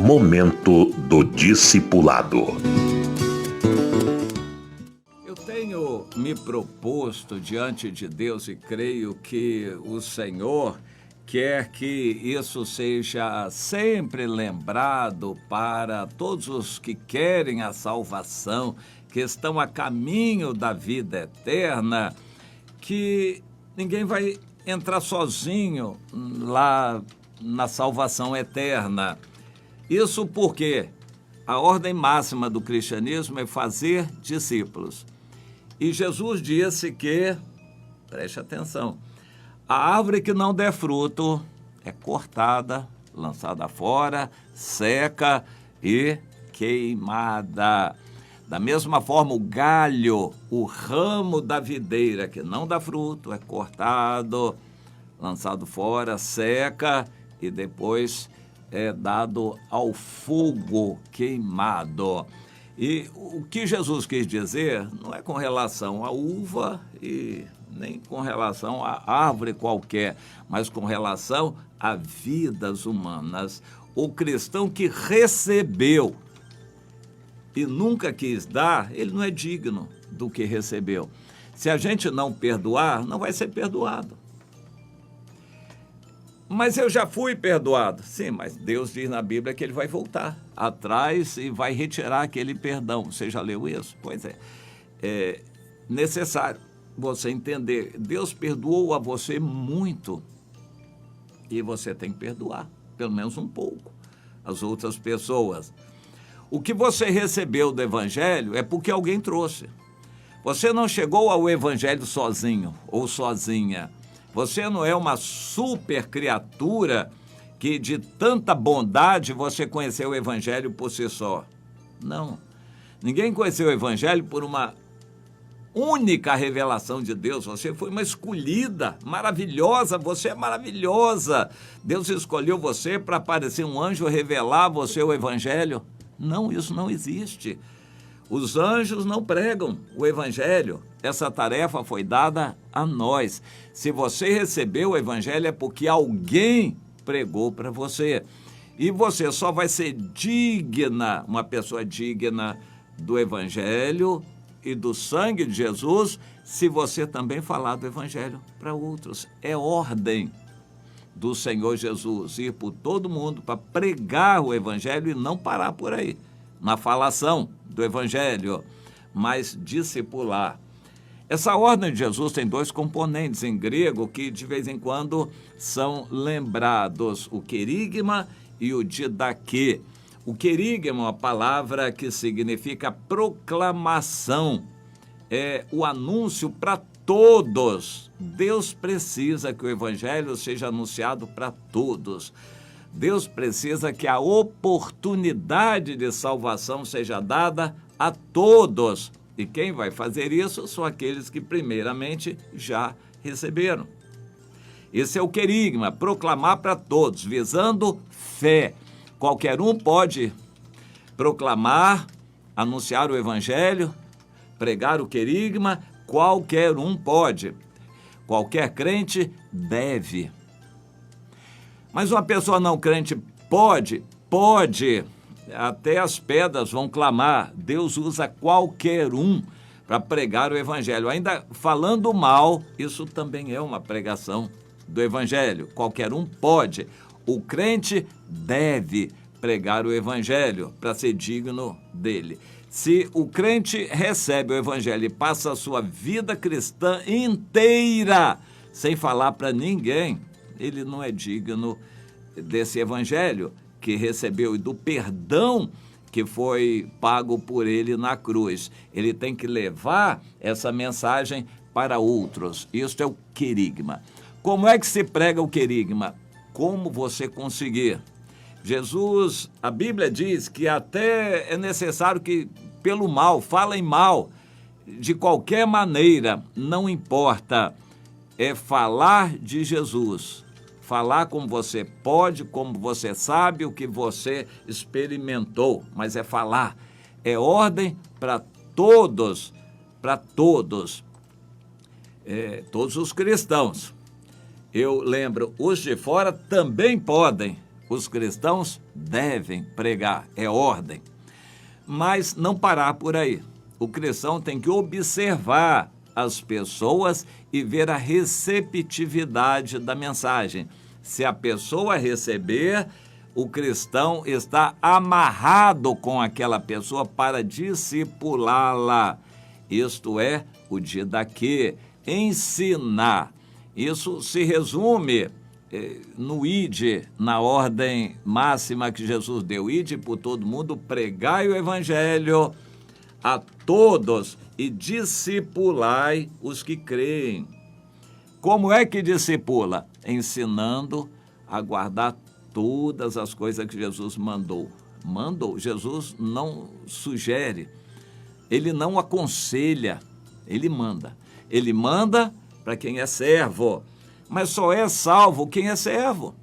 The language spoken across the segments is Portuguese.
Momento do Discipulado. Eu tenho me proposto diante de Deus e creio que o Senhor quer que isso seja sempre lembrado para todos os que querem a salvação, que estão a caminho da vida eterna, que ninguém vai entrar sozinho lá na salvação eterna. Isso porque a ordem máxima do cristianismo é fazer discípulos. E Jesus disse que, preste atenção, a árvore que não der fruto é cortada, lançada fora, seca e queimada. Da mesma forma, o galho, o ramo da videira que não dá fruto é cortado, lançado fora, seca e depois é dado ao fogo queimado. E o que Jesus quis dizer não é com relação à uva e nem com relação à árvore qualquer, mas com relação a vidas humanas. O cristão que recebeu e nunca quis dar, ele não é digno do que recebeu. Se a gente não perdoar, não vai ser perdoado. Mas eu já fui perdoado. Sim, mas Deus diz na Bíblia que ele vai voltar atrás e vai retirar aquele perdão. Você já leu isso? Pois é. É necessário você entender. Deus perdoou a você muito e você tem que perdoar, pelo menos um pouco, as outras pessoas. O que você recebeu do Evangelho é porque alguém trouxe. Você não chegou ao Evangelho sozinho ou sozinha. Você não é uma super criatura que de tanta bondade você conheceu o Evangelho por si só. Não. Ninguém conheceu o Evangelho por uma única revelação de Deus. Você foi uma escolhida, maravilhosa, você é maravilhosa. Deus escolheu você para aparecer um anjo revelar a você o Evangelho. Não, isso não existe. Os anjos não pregam o Evangelho. Essa tarefa foi dada a nós. Se você recebeu o Evangelho é porque alguém pregou para você. E você só vai ser digna, uma pessoa digna do Evangelho e do sangue de Jesus, se você também falar do Evangelho para outros. É ordem do Senhor Jesus ir por todo mundo para pregar o Evangelho e não parar por aí, na falação do Evangelho, mas discipular. Essa ordem de Jesus tem dois componentes em grego que de vez em quando são lembrados, o querigma e o didaquê. O querigma é uma palavra que significa proclamação, é o anúncio para todos. Deus precisa que o Evangelho seja anunciado para todos. Deus precisa que a oportunidade de salvação seja dada a todos. E quem vai fazer isso são aqueles que primeiramente já receberam. Esse é o querigma, proclamar para todos, visando fé. Qualquer um pode proclamar, anunciar o Evangelho, pregar o querigma, qualquer um pode. Qualquer crente deve. Mas uma pessoa não crente pode. Até as pedras vão clamar. Deus usa qualquer um para pregar o Evangelho. Ainda falando mal, isso também é uma pregação do Evangelho. Qualquer um pode. O crente deve pregar o Evangelho para ser digno dele. Se o crente recebe o Evangelho e passa a sua vida cristã inteira sem falar para ninguém, ele não é digno desse Evangelho que recebeu e do perdão que foi pago por ele na cruz. Ele tem que levar essa mensagem para outros. Isso é o querigma. Como é que se prega o querigma? Como você conseguir. Jesus, a Bíblia diz que até é necessário que pelo mal, falem mal, de qualquer maneira, não importa, é falar de Jesus, falar como você pode, como você sabe, o que você experimentou, mas é falar, é ordem para todos, todos os cristãos. Eu lembro, os de fora também podem, Os cristãos devem pregar, é ordem. Mas não parar por aí. O cristão tem que observar as pessoas e ver a receptividade da mensagem. Se a pessoa receber, o cristão está amarrado com aquela pessoa para discipulá-la. Isto é, o didaquê, ensinar. Isso se resume no ide, na ordem máxima que Jesus deu. Ide por todo mundo, pregai o evangelho a todos e discipulai os que creem. Como é que discipula? Ensinando a guardar todas as coisas que Jesus mandou. Jesus não sugere, ele não aconselha, ele manda. Ele manda para quem é servo, mas só é salvo quem é servo.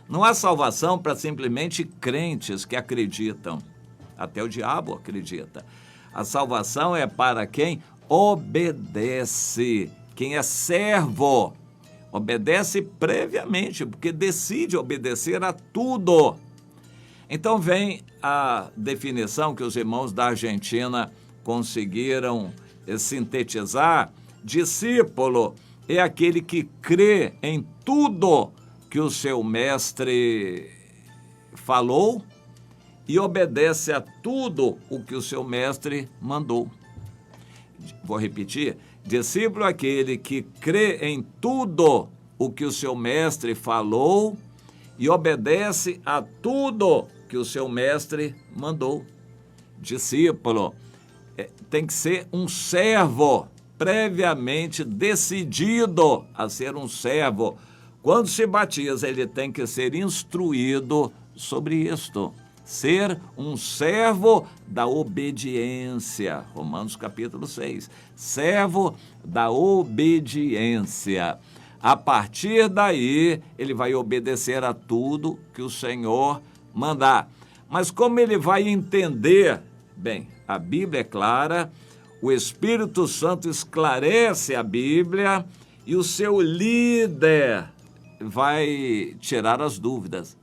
Não há salvação para simplesmente crentes que acreditam. Até o diabo acredita. A salvação é para quem obedece, quem é servo. Obedece previamente, porque decide obedecer a tudo. Então vem a definição que os irmãos da Argentina conseguiram sintetizar. Discípulo é aquele que crê em tudo que o seu mestre falou e obedece a tudo o que o seu mestre mandou. Vou repetir. Discípulo é aquele que crê em tudo o que o seu mestre falou e obedece a tudo que o seu mestre mandou. Discípulo tem que ser um servo, previamente decidido a ser um servo. Quando se batiza, ele tem que ser instruído sobre isto. Ser um servo da obediência. Romanos capítulo 6. Servo da obediência. A partir daí, ele vai obedecer a tudo que o Senhor mandar. Mas como ele vai entender? Bem, a Bíblia é clara, o Espírito Santo esclarece a Bíblia e o seu líder vai tirar as dúvidas.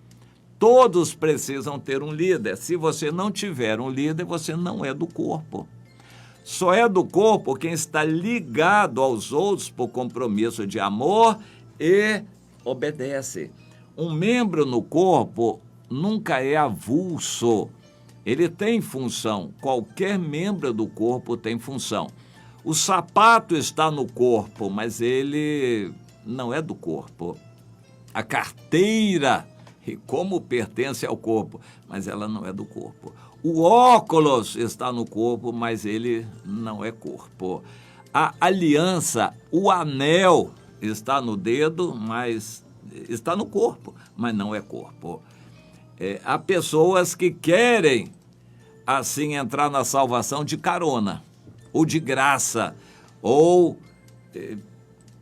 Todos precisam ter um líder. Se você não tiver um líder, você não é do corpo. Só é do corpo quem está ligado aos outros por compromisso de amor e obedece. Um membro no corpo nunca é avulso. Ele tem função. Qualquer membro do corpo tem função. O sapato está no corpo, mas ele não é do corpo. A carteira, e como pertence ao corpo, mas ela não é do corpo. O óculos está no corpo, mas ele não é corpo. A aliança, o anel está no dedo, mas está no corpo, mas não é corpo. Há pessoas que querem, assim, entrar na salvação de carona, ou de graça, ou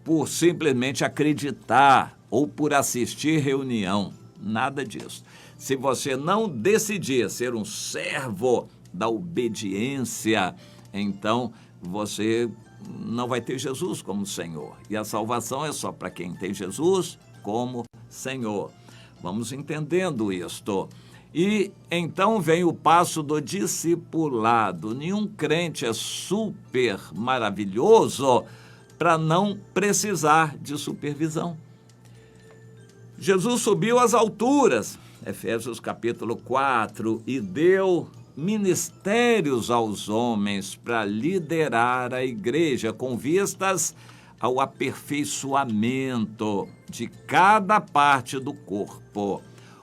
por simplesmente acreditar, ou por assistir reunião. Nada disso. Se você não decidir ser um servo da obediência, então você não vai ter Jesus como Senhor. E a salvação é só para quem tem Jesus como Senhor. Vamos entendendo isto. E então vem o passo do discipulado. Nenhum crente é super maravilhoso para não precisar de supervisão. Jesus subiu às alturas, Efésios capítulo 4, e deu ministérios aos homens para liderar a igreja com vistas ao aperfeiçoamento de cada parte do corpo.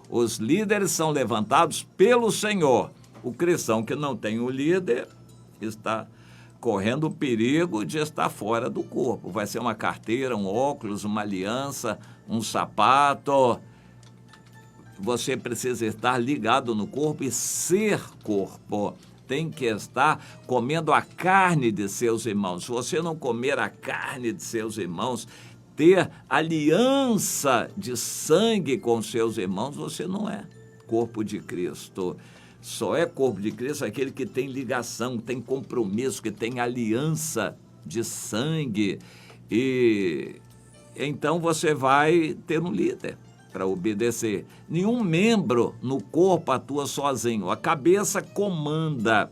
Os líderes são levantados pelo Senhor. O cristão que não tem um líder está correndo o perigo de estar fora do corpo. Vai ser uma carteira, um óculos, uma aliança, um sapato. Você precisa estar ligado no corpo e ser corpo. Tem que estar comendo a carne de seus irmãos. Se você não comer a carne de seus irmãos, ter aliança de sangue com seus irmãos, você não é corpo de Cristo. Só é corpo de Cristo aquele que tem ligação, tem compromisso, que tem aliança de sangue. E então você vai ter um líder. para obedecer. Nenhum membro no corpo atua sozinho. A cabeça comanda.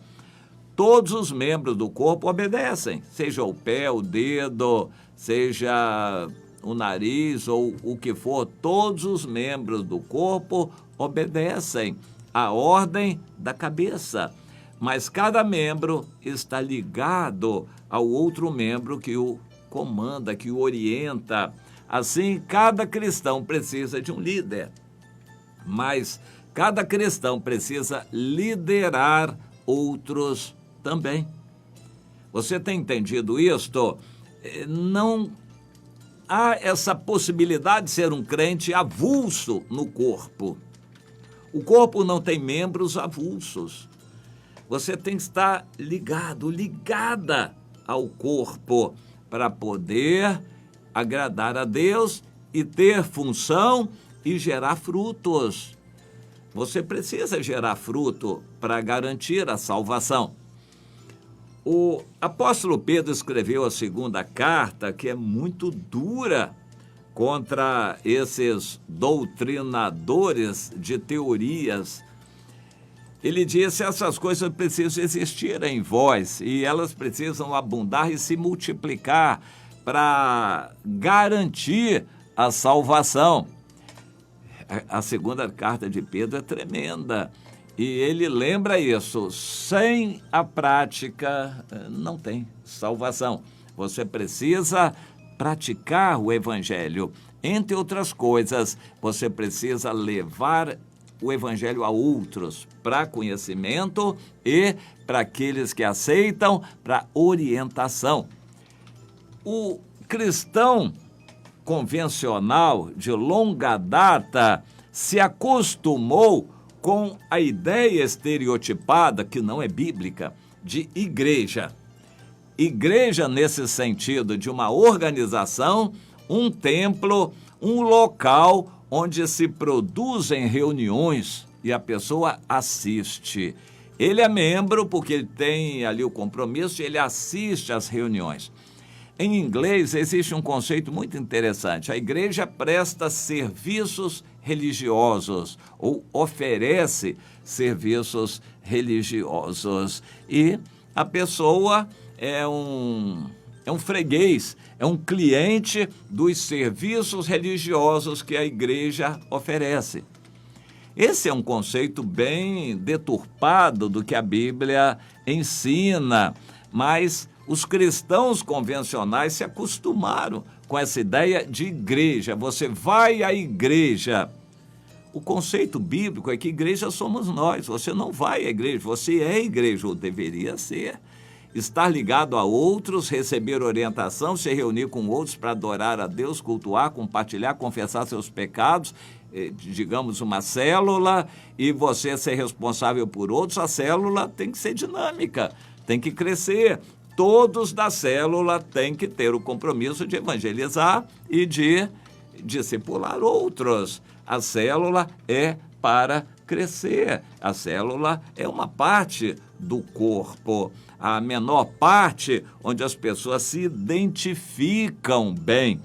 Todos os membros do corpo obedecem, seja o pé, o dedo, seja o nariz ou o que for, todos os membros do corpo obedecem à ordem da cabeça. Mas cada membro está ligado ao outro membro que o comanda, que o orienta. Assim, cada cristão precisa de um líder, mas cada cristão precisa liderar outros também. Você tem entendido isto? Não há essa possibilidade de ser um crente avulso no corpo. O corpo não tem membros avulsos. Você tem que estar ligado, ligada ao corpo para poder agradar a Deus e ter função e gerar frutos. Você precisa gerar fruto para garantir a salvação. O apóstolo Pedro escreveu a segunda carta, que é muito dura contra esses doutrinadores de teorias. Ele disse: essas coisas precisam existir em vós e elas precisam abundar e se multiplicar para garantir a salvação. A segunda carta de Pedro é tremenda. E ele lembra isso: sem a prática não tem salvação. Você precisa praticar o evangelho. Entre outras coisas, você precisa levar o evangelho a outros, para conhecimento e para aqueles que aceitam, para orientação. O cristão convencional de longa data se acostumou com a ideia estereotipada, que não é bíblica, de igreja. Igreja nesse sentido de uma organização, um templo, um local onde se produzem reuniões e a pessoa assiste. Ele é membro porque ele tem ali o compromisso e ele assiste às reuniões. Em inglês existe um conceito muito interessante. A igreja presta serviços religiosos ou oferece serviços religiosos. E a pessoa é um freguês, é um cliente dos serviços religiosos que a igreja oferece. Esse é um conceito bem deturpado do que a Bíblia ensina, mas os cristãos convencionais se acostumaram com essa ideia de igreja. Você vai à igreja. O conceito bíblico é que igreja somos nós. Você não vai à igreja, você é igreja, ou deveria ser. Estar ligado a outros, receber orientação, se reunir com outros para adorar a Deus, cultuar, compartilhar, confessar seus pecados, digamos uma célula, e você ser responsável por outros. A célula tem que ser dinâmica, tem que crescer. Todos da célula têm que ter o compromisso de evangelizar e de discipular outros. A célula é para crescer. A célula é uma parte do corpo, a menor parte onde as pessoas se identificam bem.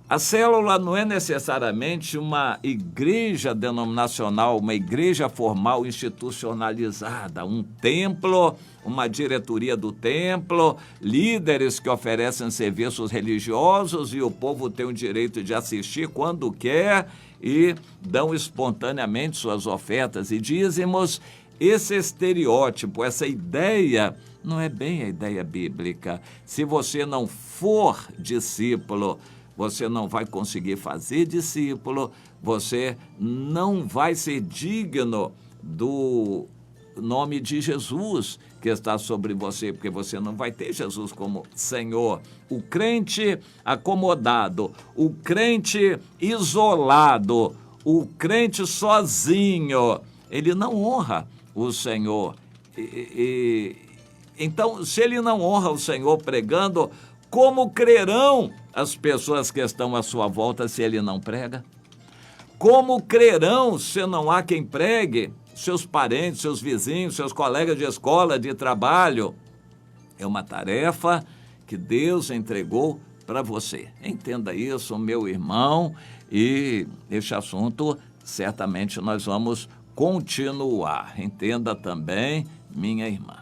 A célula não é necessariamente uma igreja denominacional, uma igreja formal institucionalizada, um templo, uma diretoria do templo, líderes que oferecem serviços religiosos e o povo tem o direito de assistir quando quer e dão espontaneamente suas ofertas e dízimos. Esse estereótipo, essa ideia, não é bem a ideia bíblica. Se você não for discípulo, você não vai conseguir fazer discípulo, você não vai ser digno do nome de Jesus que está sobre você, porque você não vai ter Jesus como Senhor. O crente acomodado, o crente isolado, o crente sozinho, ele não honra o Senhor. Então, se ele não honra o Senhor pregando, como crerão as pessoas que estão à sua volta se ele não prega? Como crerão se não há quem pregue? Seus parentes, seus vizinhos, seus colegas de escola, de trabalho. É uma tarefa que Deus entregou para você. Entenda isso, meu irmão, E este assunto, certamente, nós vamos continuar. Entenda também, minha irmã.